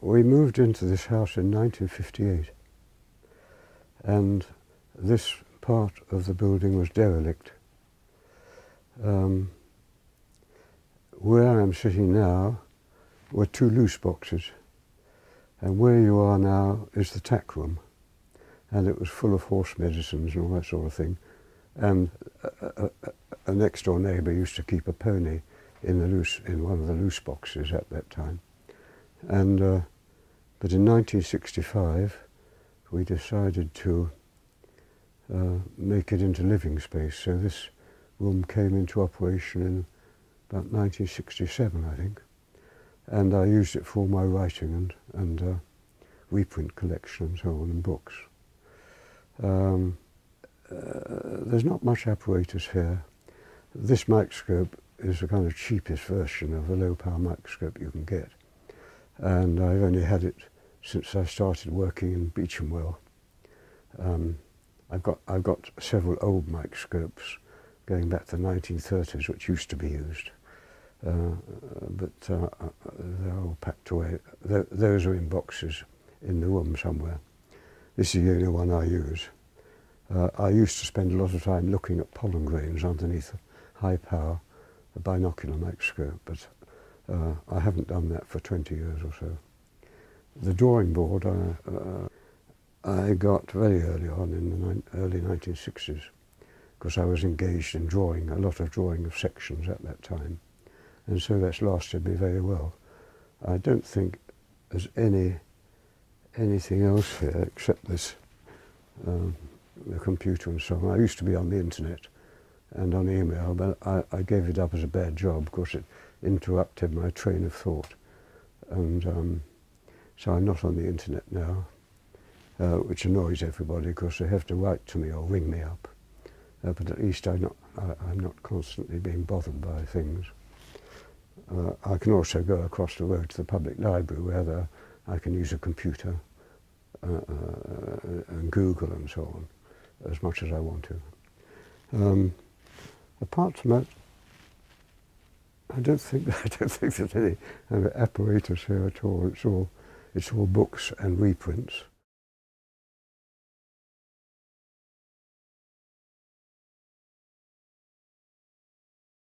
We moved into this house in 1958, and this part of the building was derelict. Where I'm sitting now were two loose boxes, and where you are now is the tack room, and it was full of horse medicines and all that sort of thing. And a next door neighbour used to keep a pony in one of the loose boxes at that time. And but in 1965 we decided to make it into living space, so this room came into operation in about 1967, I think, and I used it for my writing and reprint collection and so on, and books. There's not much apparatus here. This microscope is the kind of cheapest version of a low-power microscope you can get, and I've only had it since I started working in Beechamwell. I've got several old microscopes going back to the 1930s which used to be used, but they're all packed away. Those are in boxes in the room somewhere. This is the only one I use. I used to spend a lot of time looking at pollen grains underneath a high-power binocular microscope, but I haven't done that for 20 years or so. The drawing board I got very early on in the early 1960s, because I was engaged in drawing, a lot of drawing of sections at that time, and so that's lasted me very well. I don't think there's anything else here except this, the computer and so on. I used to be on the internet and on email, but I gave it up as a bad job because it interrupted my train of thought, and so I'm not on the internet now, which annoys everybody because they have to write to me or ring me up. But at least I'm not constantly being bothered by things. I can also go across the road to the public library where I can use a computer and Google and so on as much as I want to. Apart from that, I don't think there's any apparatus here at all. It's all books and reprints.